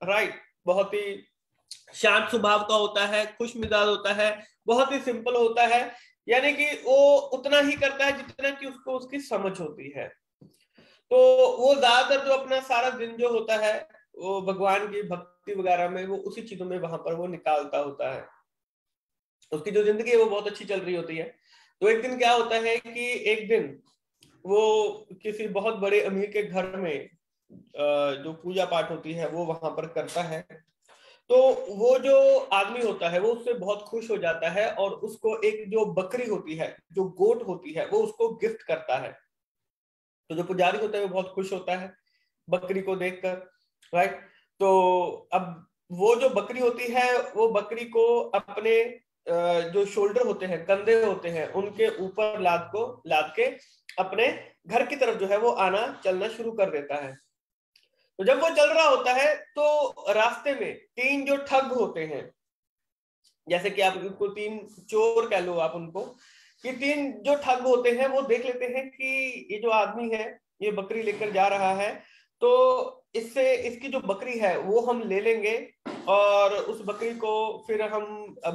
Right, बहुत ही शांत स्वभाव का होता है, खुश मिजाज होता है, बहुत ही सिंपल होता है, यानी कि वो उतना ही करता है जितना कि उसको उसकी समझ होती है। तो वो ज्यादातर जो अपना सारा दिन जो होता है वो भगवान की भक्ति वगैरह में, वो उसी चीजों में वहां पर वो निकालता होता है। उसकी जो जिंदगी है वो बहुत अच्छी चल रही होती है। तो एक दिन क्या होता है कि एक दिन वो किसी बहुत बड़े अमीर के घर में जो पूजा पाठ होती है वो वहां पर करता है। तो वो जो आदमी होता है वो उससे बहुत खुश हो जाता है और उसको एक जो बकरी होती है, जो गोट होती है, वो उसको गिफ्ट करता है। तो जो पुजारी होता है वो बहुत खुश होता है बकरी को देखकर, राइट। तो अब वो जो बकरी होती है वो बकरी को अपने जो शोल्डर होते हैं, कंधे होते हैं, उनके ऊपर लाद के अपने घर की तरफ जो है वो आना चलना शुरू कर देता है। तो जब वो चल रहा होता है तो रास्ते में तीन जो ठग होते हैं, जैसे कि आप उनको तीन चोर कह लो आप उनको, कि तीन जो ठग होते हैं वो देख लेते हैं कि ये जो आदमी है ये बकरी लेकर जा रहा है, तो इससे इसकी जो बकरी है वो हम ले लेंगे और उस बकरी को फिर हम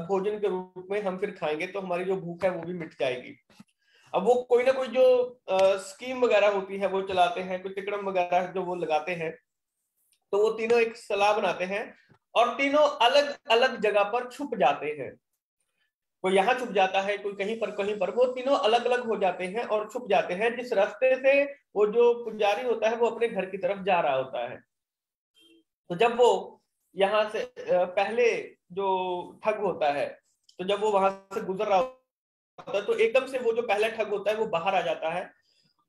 भोजन के रूप में हम फिर खाएंगे, तो हमारी जो भूख है वो भी मिट जाएगी। अब वो कोई ना कोई जो स्कीम वगैरह होती है वो चलाते हैं, कोई तिकड़म वगैरह जो वो लगाते हैं। तो वो तीनों एक सलाह बनाते हैं और तीनों अलग अलग जगह पर छुप जाते हैं। कोई यहाँ छुप जाता है, कोई कहीं पर, वो तीनों अलग अलग हो जाते हैं और छुप जाते हैं जिस रास्ते से वो जो पुजारी होता है वो अपने घर की तरफ जा रहा होता है। तो जब वो यहाँ से पहले जो ठग होता है, तो जब वो वहां से गुजर रहा होता है तो एकदम से वो जो पहला ठग होता है वो बाहर आ जाता है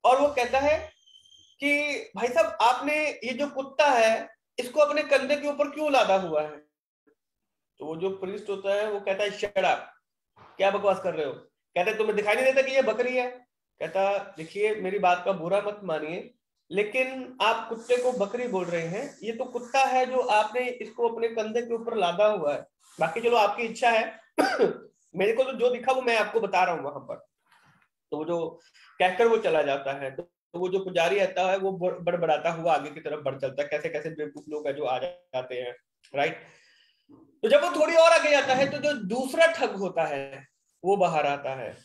और वो कहता है कि भाई साहब, आपने ये जो कुत्ता है इसको अपने कंधे के ऊपर क्यों लादा हुआ है? तो वो जो प्रीस्ट होता है वो कहता है शट अप, क्या बकवास कर रहे हो? कहते तुम्हें दिखाई नहीं देता कि ये बकरी है? कहता देखिए मेरी बात का बुरा मत मानिए, लेकिन आप कुत्ते को बकरी बोल रहे हैं, ये तो कुत्ता है जो आपने इसको अपने कंधे के ऊपर लादा हुआ है। बाकी चलो आपकी इच्छा है मेरे को तो जो दिखा वो मैं आपको बता रहा हूँ वहां पर। तो वो जो कहकर वो चला जाता है, तो वो जो पुजारी रहता है वो बड़बड़ाता हुआ आगे की तरफ बढ़ चलता है, कैसे कैसे बेवकूफ लोग हैं जो आ जाते हैं, राइट। तो जब वो थोड़ी और आगे जाता है तो जो दूसरा ठग होता है वो बाहर आता है।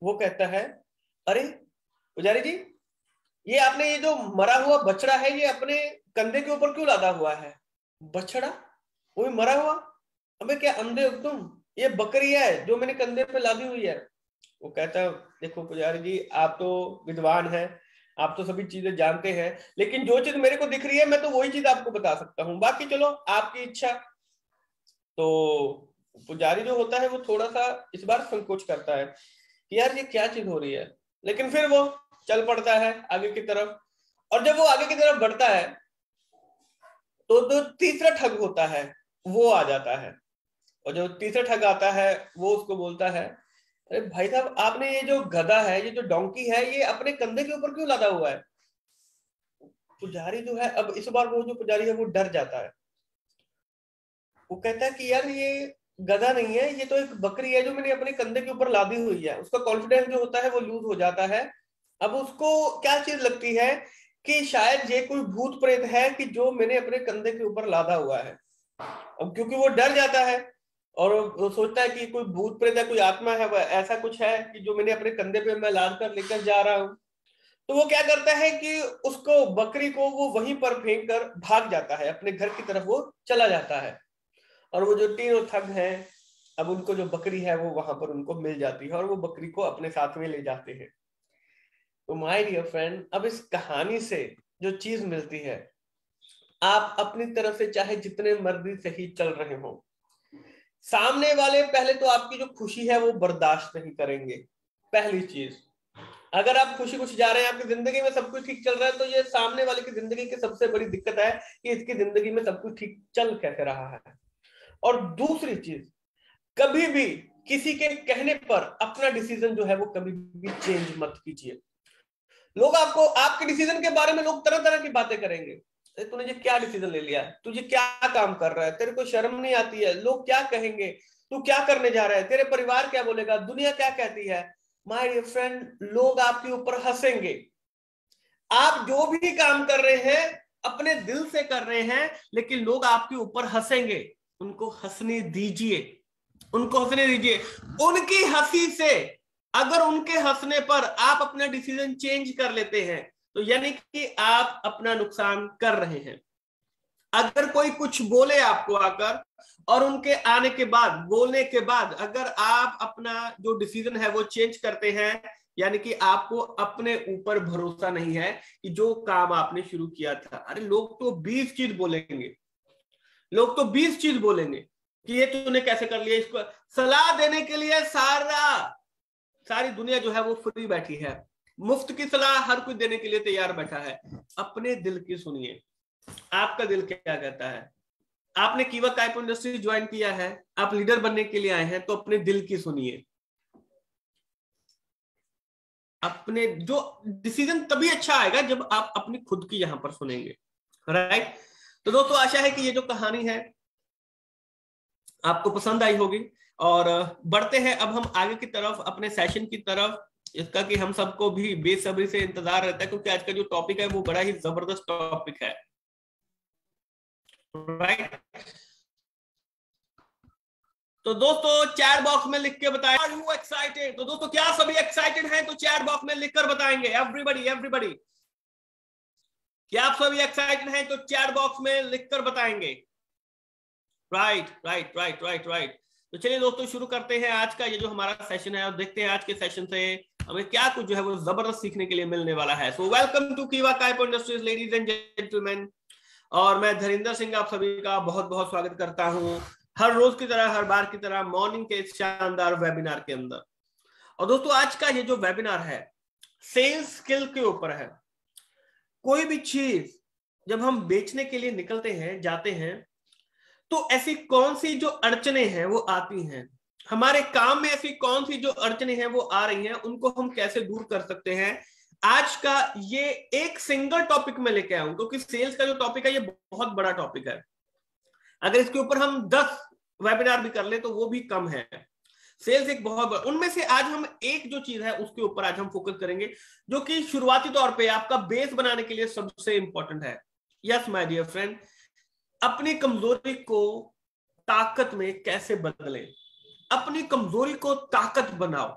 वो कहता है अरे पुजारी जी, ये आपने ये जो मरा हुआ बछड़ा है ये अपने कंधे के ऊपर क्यों लादा हुआ है? बछड़ा? वो भी मरा हुआ? अबे क्या अंधे हो तुम? ये बकरी है जो मैंने कंधे पे लादी हुई है। वो कहता है देखो पुजारी जी, आप तो विद्वान हैं, आप तो सभी चीजें जानते हैं, लेकिन जो चीज मेरे को दिख रही है मैं तो वही चीज आपको बता सकता हूँ, बाकी चलो आपकी इच्छा। तो पुजारी जो होता है वो थोड़ा सा इस बार संकोच करता है कि यार ये क्या चीज हो रही है, लेकिन फिर वो चल पड़ता है आगे की तरफ। और जब वो आगे की तरफ बढ़ता है तो जो तीसरा ठग होता है वो आ जाता है। और जो तीसरा ठग आता है वो उसको बोलता है अरे भाई साहब, आपने ये जो गधा है, ये जो डोंकी है, ये अपने कंधे के ऊपर क्यों लादा हुआ है? पुजारी जो है, अब इस बार वो जो पुजारी है वो डर जाता है। वो कहता है कि यार ये गधा नहीं है, ये तो एक बकरी है जो मैंने अपने कंधे के ऊपर लादी हुई है। उसका कॉन्फिडेंस जो होता है वो लूज हो जाता है। अब उसको क्या चीज लगती है कि शायद ये कोई भूत प्रेत है कि जो मैंने अपने कंधे के ऊपर लादा हुआ है। अब क्योंकि वो डर जाता है और वो सोचता है कि कोई भूत प्रेत है, कोई आत्मा है, वह ऐसा कुछ है कि जो मैंने अपने कंधे पे मैं लाद कर लेकर जा रहा हूँ। तो वो क्या करता है कि उसको बकरी को वो वहीं पर फेंक कर भाग जाता है, अपने घर की तरफ वो चला जाता है। और वो जो तीनों ठग हैं, अब उनको जो बकरी है वो वहां पर उनको मिल जाती है और वो बकरी को अपने साथ में ले जाते हैं। तो माय डियर फ्रेंड, अब इस कहानी से जो चीज मिलती है, आप अपनी तरफ से चाहे जितने मर्जी से ही चल रहे हो, सामने वाले पहले तो आपकी जो खुशी है वो बर्दाश्त नहीं करेंगे। पहली चीज, अगर आप खुशी खुशी जा रहे हैं, आपकी जिंदगी में सब कुछ ठीक चल रहा है, तो ये सामने वाले की जिंदगी की सबसे बड़ी दिक्कत है कि इसकी जिंदगी में सब कुछ ठीक चल कैसे रहा है। और दूसरी चीज, कभी भी किसी के कहने पर अपना डिसीजन जो है वो कभी भी चेंज मत कीजिए। लोग आपको, आपके डिसीजन के बारे में लोग तरह तरह की बातें करेंगे। तूने ये क्या डिसीजन ले लिया, तुझे क्या काम कर रहा है, तेरे को शर्म नहीं आती है, लोग क्या कहेंगे, तू क्या करने जा रहा है, तेरे परिवार क्या बोलेगा, दुनिया क्या कहती है? माय डियर फ्रेंड, लोग आपके ऊपर हंसेंगे। आप जो भी काम कर रहे हैं अपने दिल से कर रहे हैं, लेकिन लोग आपके ऊपर हंसेंगे, उनको हंसने दीजिए, उनको हंसने दीजिए। उनकी हंसी से अगर उनके हंसने पर आप अपना डिसीजन चेंज कर लेते हैं तो यानी कि आप अपना नुकसान कर रहे हैं। अगर कोई कुछ बोले आपको आकर और उनके आने के बाद, बोलने के बाद अगर आप अपना जो डिसीजन है वो चेंज करते हैं, यानी कि आपको अपने ऊपर भरोसा नहीं है कि जो काम आपने शुरू किया था। अरे लोग तो 20 चीज बोलेंगे, लोग तो 20 चीज बोलेंगे कि ये तूने कैसे कर लिया, इसको सलाह देने के लिए सारी दुनिया जो है वो फ्री बैठी है, मुफ्त की सलाह हर कोई देने के लिए तैयार बैठा है। अपने दिल की सुनिए, आपका दिल क्या कहता है। आपने कीवा काइप इंडस्ट्री ज्वाइन किया है, आप लीडर बनने के लिए आए हैं, तो अपने दिल की सुनिए। अपने जो डिसीजन तभी अच्छा आएगा जब आप अपनी खुद की यहां पर सुनेंगे, राइट। तो दोस्तों आशा है कि ये जो कहानी है आपको पसंद आई होगी, और बढ़ते हैं अब हम आगे की तरफ, अपने सेशन की तरफ, इसका कि हम सबको भी बेसब्री से इंतजार रहता है, क्योंकि आज का जो टॉपिक है वो बड़ा ही जबरदस्त टॉपिक है, राइट। तो दोस्तों चैट बॉक्स में लिख के बताएं, आर यू एक्साइटेड। तो दोस्तों क्या सभी एक्साइटेड हैं? तो चैट बॉक्स में लिखकर बताएंगे, एवरीबॉडी। क्या आप सभी एक्साइटेड हैं? तो चैट बॉक्स में लिखकर बताएंगे। राइट। तो चलिए दोस्तों शुरू करते हैं आज का ये जो हमारा सेशन है, और देखते हैं आज के सेशन से हमें क्या कुछ जो है वो जबरदस्त सीखने के लिए मिलने वाला है। सो वेलकम टू कीवा Skype industries ladies and gentleman, और मैं धरिंदर सिंह आप सभी का बहुत बहुत स्वागत करता हूं, हर रोज की तरह, हर बार की तरह, मॉर्निंग के इस शानदार वेबिनार के अंदर। और दोस्तों आज का ये जो वेबिनार है सेल्स स्किल के ऊपर है। कोई भी चीज जब हम बेचने के लिए निकलते हैं, जाते हैं, तो ऐसी कौन सी जो अड़चने हैं वो आती हैं हमारे काम में, ऐसी कौन सी जो अड़चने हैं वो आ रही हैं, उनको हम कैसे दूर कर सकते हैं। आज का ये एक सिंगल टॉपिक में लेके आऊं, क्योंकि सेल्स का जो टॉपिक है ये बहुत बड़ा टॉपिक है। अगर इसके ऊपर हम 10 वेबिनार भी कर ले तो वो भी कम है। सेल्स एक बहुत बड़ा, उनमें से आज हम एक जो चीज है उसके ऊपर आज हम फोकस करेंगे, जो कि शुरुआती तौर पे आपका बेस बनाने के लिए सबसे इंपॉर्टेंट है। यस माय डियर फ्रेंड, अपनी कमजोरी को ताकत में कैसे बदलें, अपनी कमजोरी को ताकत बनाओ।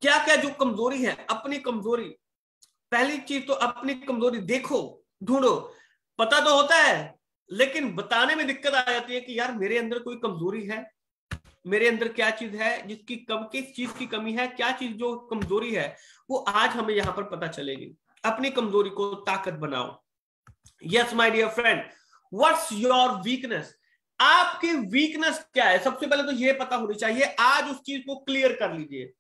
क्या क्या जो कमजोरी है, अपनी कमजोरी, पहली चीज तो अपनी कमजोरी देखो, ढूंढो। पता तो होता है लेकिन बताने में दिक्कत आ जाती है कि यार मेरे अंदर कोई कमजोरी है, मेरे अंदर क्या चीज है जिसकी किस चीज की कमी है, क्या चीज जो कमजोरी है वो आज हमें यहां पर पता चलेगी। अपनी कमजोरी को ताकत बनाओ। Yes my dear friend, what's your weakness, आपकी वीकनेस क्या है, सबसे पहले तो ये पता होनी चाहिए। आज उस चीज को क्लियर कर लीजिए।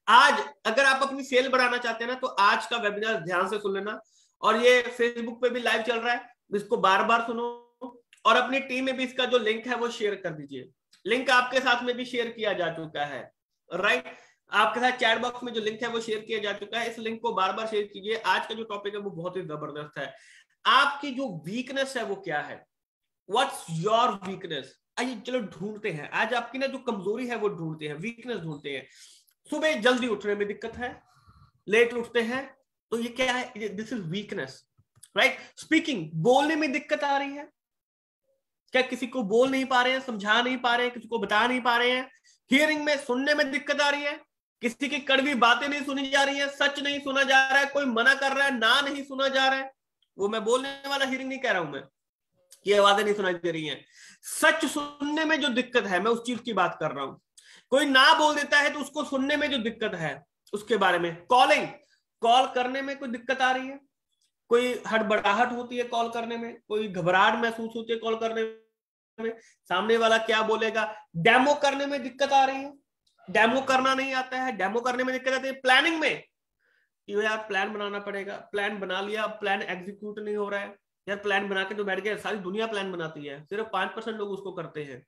आज अगर आप अपनी सेल बढ़ाना चाहते हैं ना, तो आज का वेबिनार ध्यान से सुन लेना, और ये फेसबुक पे भी लाइव चल रहा है, इसको बार बार सुनो, और अपनी टीम में भी इसका जो लिंक है वो शेयर कर दीजिए। लिंक आपके साथ में भी शेयर किया जा चुका है, राइट। आपके साथ चैट बॉक्स में जो लिंक है वो शेयर किया जा चुका है, इस लिंक को बार बार शेयर कीजिए। आज का जो टॉपिक है वो बहुत ही जबरदस्त है। आपकी जो वीकनेस है वो क्या है, व्हाट्स योर वीकनेस। आइए चलो ढूंढते हैं, आज आपकी ना जो कमजोरी है वो ढूंढते हैं, वीकनेस ढूंढते हैं। सुबह जल्दी उठने में दिक्कत है, लेट उठते हैं, तो ये क्या है, this is weakness, right. Speaking, बोलने में दिक्कत आ रही है, क्या किसी को बोल नहीं पा रहे हैं, समझा नहीं पा रहे हैं, किसी को बता नहीं पा रहे हैं। हियरिंग में, सुनने में दिक्कत आ रही है, किसी की कड़वी बातें नहीं सुनी जा रही है, सच नहीं सुना जा रहा है, कोई मना कर रहा है, ना नहीं सुना जा रहा है। वो मैं बोलने वाला हियरिंग नहीं कह रहा हूं मैं, ये आवाजें नहीं सुनाई दे रही हैं। सच सुनने में जो दिक्कत है, मैं उस चीज की बात कर रहा हूं। कोई ना बोल देता है तो उसको सुनने में जो दिक्कत है उसके बारे में। कॉलिंग, कॉल करने में कोई दिक्कत आ रही है, कोई हड़बड़ाहट होती है कॉल करने में, कोई घबराहट महसूस होती है कॉल करने में, सामने वाला क्या बोलेगा। डेमो करने में दिक्कत आ रही है, डेमो करना नहीं आता है, डेमो करने में दिक्कत आती है। प्लानिंग में, यार प्लान बनाना पड़ेगा, प्लान बना लिया, प्लान एग्जीक्यूट नहीं हो रहा है, यार प्लान बना के तो बैठ गए, सारी दुनिया प्लान बनाती है, सिर्फ 5% लोग उसको करते हैं,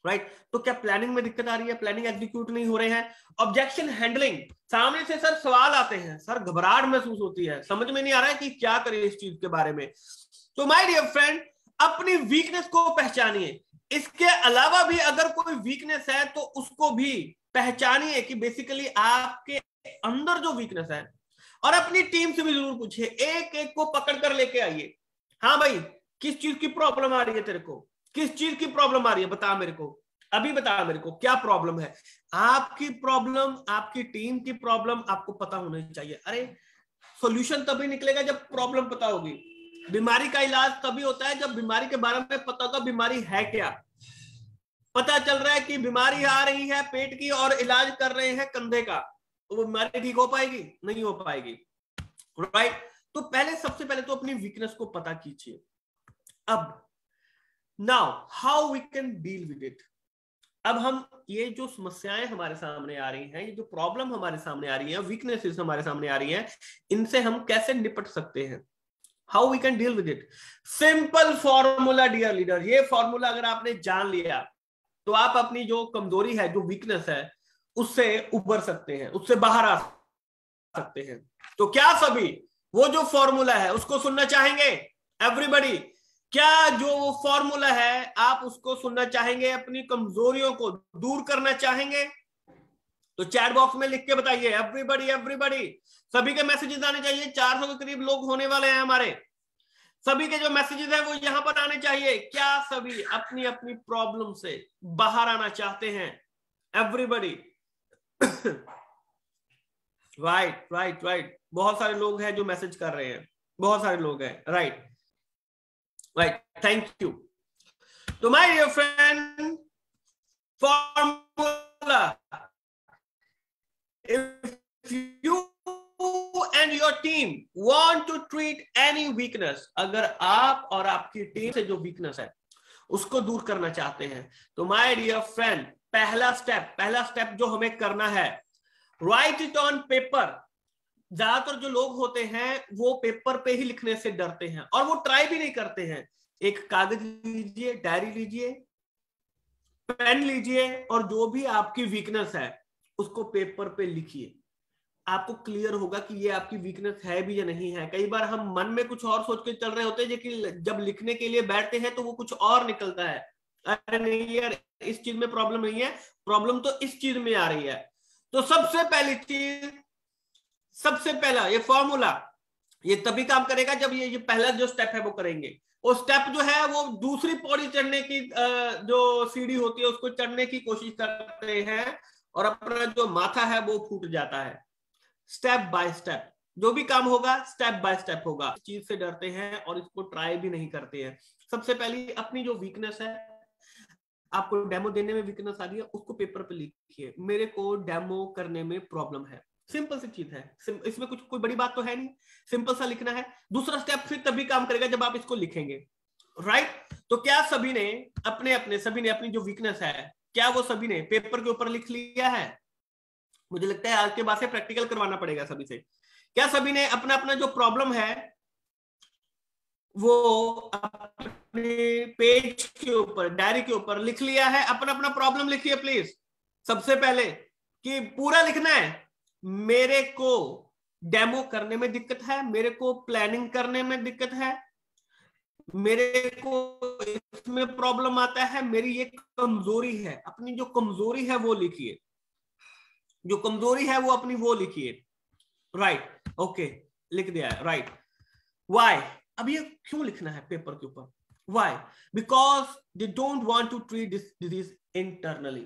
राइट। तो क्या प्लानिंग में दिक्कत आ रही है, प्लानिंग एग्जीक्यूट नहीं हो रहे हैं। ऑब्जेक्शन हैंडलिंग, सामने से सर सवाल आते हैं, सर घबराहट महसूस होती है, समझ में नहीं आ रहा है कि क्या करें इस चीज के बारे में। तो माय डियर फ्रेंड, अपनी वीकनेस को पहचानिए। इसके अलावा भी अगर कोई वीकनेस है तो उसको भी पहचानिए कि बेसिकली आपके अंदर जो वीकनेस है, और अपनी टीम से भी जरूर पूछिए, एक एक को पकड़ कर लेके आइए। हाँ भाई, किस चीज की प्रॉब्लम आ रही है तेरे को, किस चीज की प्रॉब्लम आ रही है, बता मेरे को, अभी बता मेरे को क्या प्रॉब्लम है। आपकी प्रॉब्लम, आपकी टीम की प्रॉब्लम आपको पता होनी चाहिए। अरे सॉल्यूशन तभी निकलेगा जब प्रॉब्लम पता होगी। बीमारी का इलाज तभी होता है जब बीमारी के बारे में पता होगा बीमारी है क्या। पता चल रहा है कि बीमारी आ रही है पेट की और इलाज कर रहे हैं कंधे का, तो वो बीमारी ठीक हो पाएगी? नहीं हो पाएगी, राइट। तो पहले, सबसे पहले तो अपनी वीकनेस को पता कीजिए। अब now how we can deal with it. अब हम ये जो समस्याएं हमारे सामने आ रही हैं, ये जो प्रॉब्लम हमारे सामने आ रही है, वीकनेसेस हमारे सामने आ रही हैं, इनसे हम कैसे निपट सकते हैं? How we can deal with it. Simple formula dear leader, ये फॉर्मूला अगर आपने जान लिया तो आप अपनी जो कमजोरी है, जो वीकनेस है, उससे उबर सकते हैं, उससे बाहर आ सकते हैं। तो क्या सभी वो जो फॉर्मूला है उसको सुनना चाहेंगे? एवरीबॉडी, क्या जो वो फॉर्मूला है आप उसको सुनना चाहेंगे? अपनी कमजोरियों को दूर करना चाहेंगे? तो चैट बॉक्स में लिख के बताइए, एवरीबॉडी एवरीबॉडी। सभी के मैसेजेस आने चाहिए, 400 के करीब लोग होने वाले हैं हमारे। सभी के जो मैसेजेस हैं वो यहां पर आने चाहिए। क्या सभी अपनी अपनी प्रॉब्लम से बाहर आना चाहते हैं? एवरीबॉडी। राइट राइट राइट, बहुत सारे लोग हैं जो मैसेज कर रहे हैं, बहुत सारे लोग हैं, राइट राइट, थैंक यू। तो my dear friend, formula, if you and your team want to treat any weakness, अगर आप और आपकी टीम से जो वीकनेस है उसको दूर करना चाहते हैं, तो माय डियर फ्रेंड, पहला स्टेप जो हमें करना है, राइट इट ऑन पेपर। ज्यादातर जो लोग होते हैं वो पेपर पे ही लिखने से डरते हैं और वो ट्राई भी नहीं करते हैं। एक कागज लीजिए, डायरी लीजिए, पेन लीजिए और जो भी आपकी वीकनेस है उसको पेपर पे लिखिए। आपको क्लियर होगा कि ये आपकी वीकनेस है भी या नहीं है। कई बार हम मन में कुछ और सोच के चल रहे होते हैं, लेकिन जब लिखने के लिए बैठते हैं तो वो कुछ और निकलता है। अरे नहीं यार, इस चीज में प्रॉब्लम नहीं है, प्रॉब्लम तो इस चीज में आ रही है। तो सबसे पहली चीज, सबसे पहला ये फॉर्मूला, ये तभी काम करेगा जब ये पहला जो स्टेप है वो करेंगे। वो स्टेप जो है वो दूसरी पौड़ी चढ़ने की जो सीढ़ी होती है उसको चढ़ने की कोशिश करते हैं और अपना जो माथा है वो फूट जाता है। स्टेप बाय स्टेप जो भी काम होगा स्टेप बाय स्टेप होगा। इस चीज से डरते हैं और इसको ट्राई भी नहीं करते हैं। सबसे पहले अपनी जो वीकनेस है, आपको डेमो देने में वीकनेस आ रही है, उसको पेपर पे लिखिए, मेरे को डेमो करने में प्रॉब्लम है। सिंपल सी चीज है, इसमें कुछ कोई बड़ी बात तो है नहीं, सिंपल सा लिखना है। दूसरा स्टेप फिर तभी काम करेगा जब आप इसको लिखेंगे, राइट। तो क्या सभी ने अपनी जो वीकनेस है, क्या वो सभी ने पेपर के ऊपर लिख लिया है? मुझे लगता है आज के बाद से प्रैक्टिकल करवाना पड़ेगा सभी से। क्या सभी ने अपना अपना जो प्रॉब्लम है वो अपने पेज के ऊपर, डायरी के ऊपर लिख लिया है? अपना अपना प्रॉब्लम लिखिए प्लीज। सबसे पहले कि पूरा लिखना है, मेरे को डेमो करने में दिक्कत है, मेरे को प्लानिंग करने में दिक्कत है, मेरे को इसमें प्रॉब्लम आता है, मेरी ये कमजोरी है। अपनी जो कमजोरी है वो लिखिए, जो कमजोरी है वो अपनी वो लिखिए, राइट। ओके, लिख दिया है, राइट। व्हाई, अब ये क्यों लिखना है पेपर के ऊपर? Why? Because they don't want to treat this disease internally.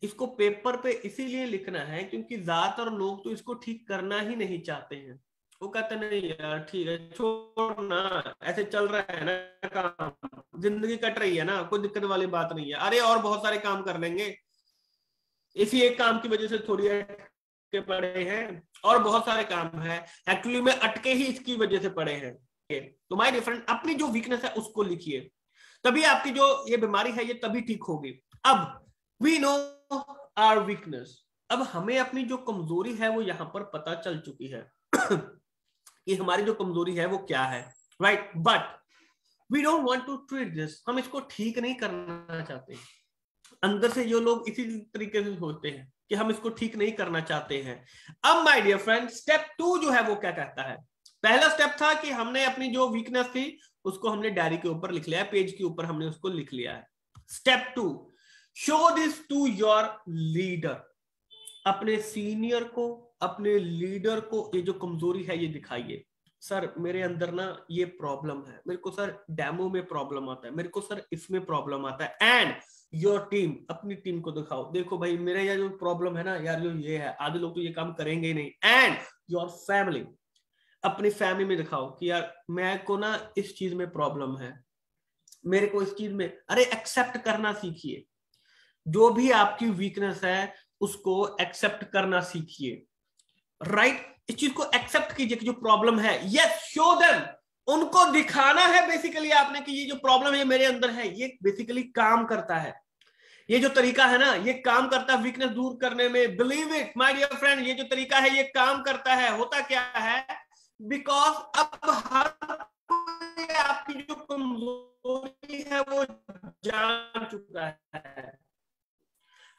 इसको पेपर पे इसीलिए लिखना है क्योंकि ज्यादातर लोग तो इसको ठीक करना ही नहीं चाहते हैं। वो कहते नहीं यार ठीक है, छोड़ ना, ऐसे चल रहा है ना काम, जिंदगी कट रही है ना, कोई दिक्कत वाली बात नहीं है, अरे और बहुत सारे काम कर लेंगे, इसी एक काम की वजह से थोड़ी अटके पड़े हैं, और बहुत सारे काम है एक्चुअली में अटके ही इसकी वजह से पड़े हैं। तो माय डियर फ्रेंड, अपनी जो वीकनेस है उसको लिखिए, तभी आपकी जो ये बीमारी है ये तभी ठीक होगी। अब वी नो आवर वीकनेस, अब हमें अपनी जो कमजोरी है वो यहां पर पता चल चुकी है कि हमारी जो कमजोरी है वो क्या है, right. But we don't want to treat this, हम इसको ठीक नहीं करना चाहते। अंदर से जो लोग इसी तरीके से सोचते हैं कि हम इसको ठीक नहीं करना चाहते हैं। अब माय डियर फ्रेंड, स्टेप 2 जो है वो क्या कहता है? पहला स्टेप था कि हमने अपनी जो वीकनेस थी उसको हमने डायरी के ऊपर लिख लिया है, पेज के ऊपर हमने उसको लिख लिया है। Step 2, show this to your leader, अपने सीनियर को, अपने लीडर को ये जो कमजोरी है ये दिखाइए। सर मेरे अंदर ना ये प्रॉब्लम है, मेरे को सर डेमो में प्रॉब्लम आता है, मेरे को सर इसमें प्रॉब्लम आता है। एंड योर टीम, अपनी टीम को दिखाओ, देखो भाई मेरा ये जो प्रॉब्लम है ना यार, जो ये है, आधे लोग तो ये काम करेंगे ही नहीं। एंड योर फैमिली, अपनी फैमिली में दिखाओ कि यार मैं को ना इस चीज में प्रॉब्लम है, मेरे को इस चीज में, अरे एक्सेप्ट करना सीखिए। जो भी आपकी वीकनेस है उसको एक्सेप्ट करना सीखिए, राइट? इस चीज को एक्सेप्ट कीजिए कि जो प्रॉब्लम है, यस शो देम, उनको दिखाना है बेसिकली आपने कि ये जो प्रॉब्लम है मेरे अंदर है, ये बेसिकली काम करता है, ये जो तरीका है ना ये काम करता है वीकनेस दूर करने में। Believe it my dear friend, ये जो तरीका है ये काम करता है। होता क्या है, बिकॉज अब हर कोई आपकी जो कमजोरी है वो जान चुका है,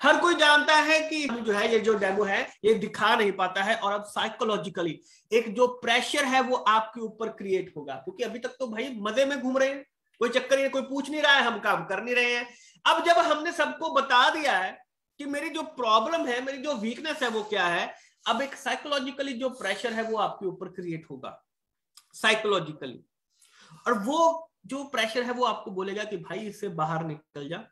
हर कोई जानता है कि जो है ये जो डेमो है ये दिखा नहीं पाता है। और अब साइकोलॉजिकली एक जो प्रेशर है वो आपके ऊपर क्रिएट होगा, क्योंकि अभी तक तो भाई मजे में घूम रहे हैं, कोई चक्कर नहीं, कोई पूछ नहीं रहा है, हम काम कर नहीं रहे हैं। अब जब हमने सबको बता दिया है कि मेरी जो प्रॉब्लम है, मेरी जो वीकनेस है वो क्या है, अब एक साइकोलॉजिकली जो प्रेशर है वो आपके ऊपर क्रिएट होगा साइकोलॉजिकली। और वो जो प्रेशर है वो आपको बोलेगा कि भाई इससे बाहर निकल जा,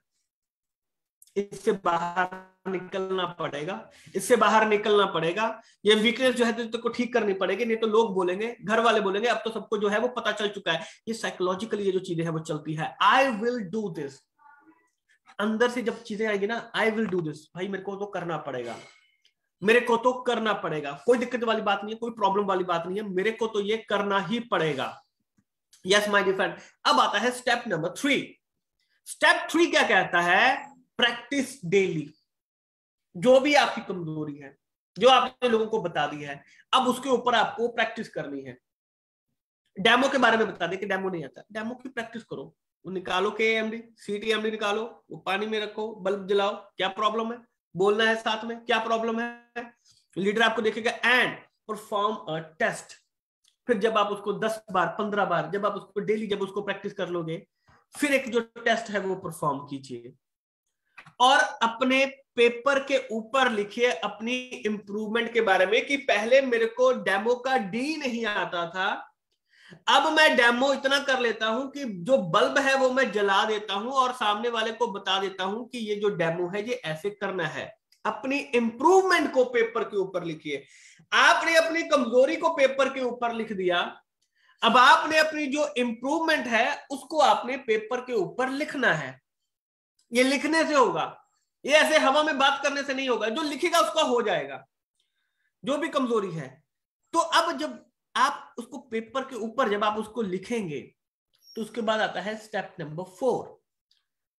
इससे बाहर निकलना पड़ेगा, इससे बाहर निकलना पड़ेगा, ये वीकनेस जो है तो ठीक करनी पड़ेगी, नहीं तो लोग बोलेंगे, घर वाले बोलेंगे, अब तो सबको जो है वो पता चल चुका है। ये साइकोलॉजिकली ये जो चीजें है वो चलती है। आई विल डू दिस, अंदर से जब चीजें आएगी ना, आई विल डू दिस, भाई मेरे को तो करना पड़ेगा, मेरे को तो करना पड़ेगा, कोई दिक्कत वाली बात नहीं है, कोई प्रॉब्लम वाली बात नहीं है, मेरे को तो ये करना ही पड़ेगा। यस माय डियर फ्रेंड, अब आता है स्टेप नंबर 3। स्टेप 3 क्या कहता है, प्रैक्टिस डेली। जो भी आपकी कमजोरी है, जो आपने लोगों को बता दी है, अब उसके ऊपर आपको प्रैक्टिस करनी है। डेमो के बारे में बता दें कि डेमो नहीं आता, डेमो की प्रैक्टिस करो, वो निकालो KMD CTMD निकालो, वो पानी में रखो, बल्ब जलाओ, क्या प्रॉब्लम है, बोलना है साथ में क्या प्रॉब्लम है, लीडर आपको देखेगा। And perform a test. फिर जब आप उसको 10 बार 15 बार जब आप उसको डेली जब उसको प्रैक्टिस कर लोगे, फिर एक जो टेस्ट है वो परफॉर्म कीजिए और अपने पेपर के ऊपर लिखिए अपनी इंप्रूवमेंट के बारे में कि पहले मेरे को डेमो का D नहीं आता था, अब मैं डेमो इतना कर लेता हूं कि जो बल्ब है वो मैं जला देता हूं और सामने वाले को बता देता हूं कि ये जो डेमो है ये ऐसे करना है। अपनी इंप्रूवमेंट को पेपर के ऊपर लिखिए। आपने अपनी कमजोरी को पेपर के ऊपर लिख दिया, अब आपने अपनी जो इंप्रूवमेंट है उसको आपने पेपर के ऊपर लिखना है। ये लिखने से होगा, ये ऐसे हवा में बात करने से नहीं होगा, जो लिखेगा उसका हो जाएगा जो भी कमजोरी है। तो अब जब आप उसको पेपर के ऊपर जब आप उसको लिखेंगे तो उसके बाद आता है स्टेप नंबर 4।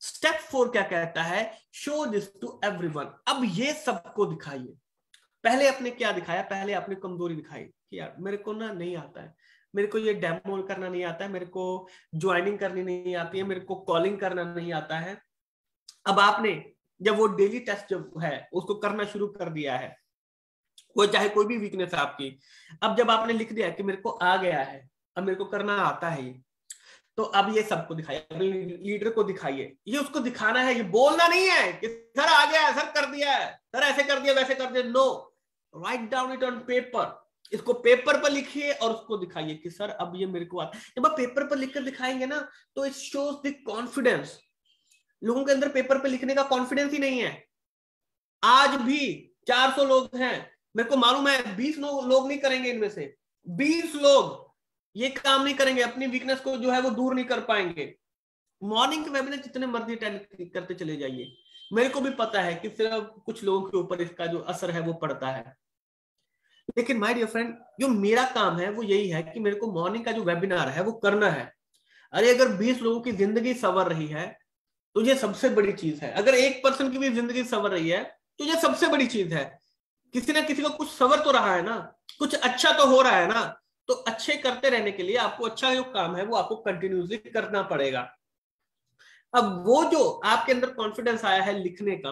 स्टेप 4 क्या कहता है, शो दिस टू एवरीवन। अब ये सबको दिखाइए। पहले आपने क्या दिखाया, पहले आपने कमजोरी दिखाई कि यार मेरे को ना नहीं आता है, मेरे को ये डेमो करना नहीं आता है, मेरे को ज्वाइनिंग करनी नहीं आती है, मेरे को कॉलिंग करना नहीं आता है। अब आपने जब वो डेली टेस्ट जब है उसको करना शुरू कर दिया है, वो चाहे कोई भी वीकनेस है आपकी, अब जब आपने लिख दिया कि मेरे को आ गया है, अब मेरे को करना आता है ये, तो अब ये सबको दिखाइए, लीडर को दिखाइए। ये उसको दिखाना है, ये बोलना नहीं है कि सर आ गया है, सर कर दिया है, सर ऐसे कर दिया वैसे कर दिया। No, write down it on paper. इसको पेपर पर लिखिए और उसको दिखाइए कि सर अब ये मेरे को आता है। जब आप पेपर पर लिखकर दिखाएंगे ना तो इट शोज द कॉन्फिडेंस। लोगों के अंदर पेपर पे लिखने का कॉन्फिडेंस ही नहीं है। आज भी 400 लोग हैं, मेरे को मालूम है 20 लोग नहीं करेंगे, इनमें से 20 लोग ये काम नहीं करेंगे, अपनी वीकनेस को जो है वो दूर नहीं कर पाएंगे। मॉर्निंग के वेबिनार जितने मर्जी अटेंड करते चले जाइए, मेरे को भी पता है कि सिर्फ कुछ लोगों के ऊपर इसका जो असर है वो पड़ता है। लेकिन माय डियर फ्रेंड, जो मेरा काम है वो यही है कि मेरे को मॉर्निंग का जो वेबिनार है वो करना है। अरे अगर 20 लोगों की जिंदगी संवर रही है तो ये सबसे बड़ी चीज है। अगर एक पर्सन की भी जिंदगी संवर रही है तो ये सबसे बड़ी चीज है। किसी ना किसी को कुछ संवर तो रहा है ना, कुछ अच्छा तो हो रहा है ना। तो अच्छे करते रहने के लिए आपको अच्छा जो काम है वो आपको कंटिन्यूसली करना पड़ेगा। अब वो जो आपके अंदर कॉन्फिडेंस आया है लिखने का,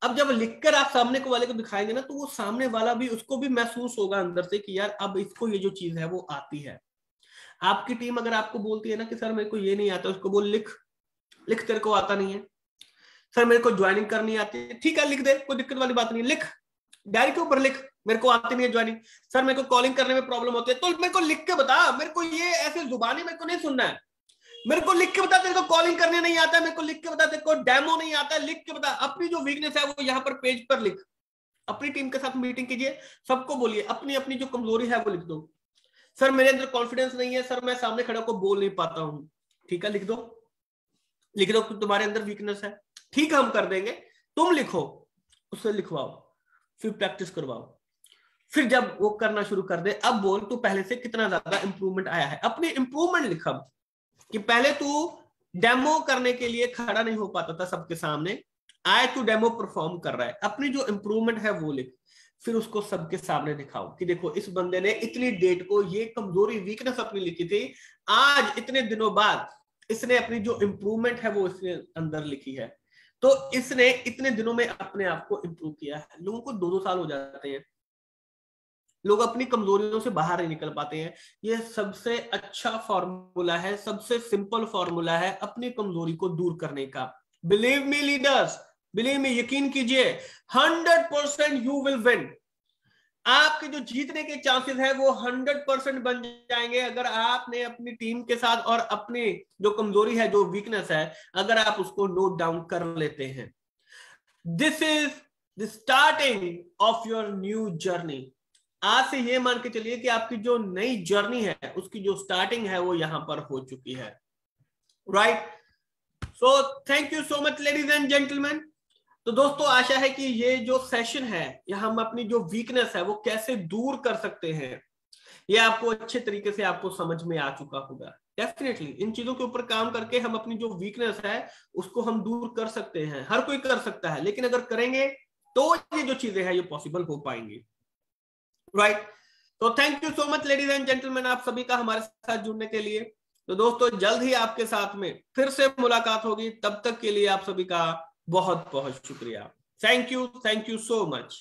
अब जब लिखकर आप सामने को वाले को दिखाएंगे ना तो वो सामने वाला भी, उसको भी महसूस होगा अंदर से कि यार अब इसको ये जो चीज है वो आती है। आपकी टीम अगर आपको बोलती है ना कि सर मेरे को ये नहीं आता, उसको बोल लिख तेरे को आता नहीं है। सर मेरे को ज्वाइनिंग करनी आती है, ठीक है लिख दे, कोई दिक्कत वाली बात नहीं, लिख डायरी के ऊपर लिख, मेरे को आती नहीं है ज्वाइनिंग, सर मेरे को कॉलिंग करने में प्रॉब्लम होती है, तो मेरे को लिख के बता, मेरे को ये ऐसे जुबानी मेरे को नहीं सुनना है, मेरे को लिख के बता तेरे को कॉलिंग करने नहीं आता है, मेरे को लिख के बता तेरे को डेमो नहीं आता है, लिख के बता। अपनी जो वीकनेस है वो यहाँ पर पेज पर लिख, अपनी टीम के साथ मीटिंग कीजिए, सबको बोलिए अपनी अपनी जो कमजोरी है वो लिख दो। सर मेरे अंदर कॉन्फिडेंस नहीं है, सर मैं सामने खड़ा होकर बोल नहीं पाता हूं, ठीक है लिख दो, लिख दो कि तुम्हारे अंदर वीकनेस है, ठीक है हम कर देंगे, तुम लिखो, उससे लिखवाओ, फिर प्रैक्टिस करवाओ, फिर जब वो करना शुरू कर दे अब बोल तू पहले से कितना ज्यादा इंप्रूवमेंट आया है। अपनी इंप्रूवमेंट लिखा कि पहले तू डेमो करने के लिए खड़ा नहीं हो पाता था सबके सामने, आए तू डेमो परफॉर्म कर रहा है, अपनी जो इंप्रूवमेंट है वो लिख, फिर उसको सबके सामने दिखाओ कि देखो इस बंदे ने इतनी डेट को ये कमजोरी वीकनेस अपनी लिखी थी, आज इतने दिनों बाद इसने अपनी जो इंप्रूवमेंट है वो इसने अंदर लिखी है, तो इसने इतने दिनों में अपने आप को इंप्रूव किया है। लोगों को 2-2 साल हो जाते हैं, लोग अपनी कमजोरियों से बाहर नहीं निकल पाते हैं। ये सबसे अच्छा फॉर्मूला है, सबसे सिंपल फॉर्मूला है अपनी कमजोरी को दूर करने का। Believe me leaders, believe me, यकीन कीजिए 100% यू विल विन। आपके जो जीतने के चांसेस है वो 100% बन जाएंगे अगर आपने अपनी टीम के साथ और अपनी जो कमजोरी है, जो वीकनेस है, अगर आप उसको नोट डाउन कर लेते हैं। This is the starting of your new journey. आज से ये मान के चलिए कि आपकी जो नई जर्नी है उसकी जो स्टार्टिंग है वो यहां पर हो चुकी है, right. So thank you so much ladies and gentleman. तो दोस्तों आशा है कि ये जो सेशन है यहाँ हम अपनी जो वीकनेस है वो कैसे दूर कर सकते हैं ये आपको अच्छे तरीके से आपको समझ में आ चुका होगा। डेफिनेटली इन चीजों के ऊपर काम करके हम अपनी जो वीकनेस है उसको हम दूर कर सकते हैं। हर कोई कर सकता है, लेकिन अगर करेंगे तो ये जो चीजें हैं ये पॉसिबल हो पाएंगी, राइट। तो thank you so much ladies and gentleman आप सभी का हमारे साथ जुड़ने के लिए। तो दोस्तों जल्द ही आपके साथ में फिर से मुलाकात होगी, तब तक के लिए आप सभी का बहुत बहुत शुक्रिया। Thank you so much.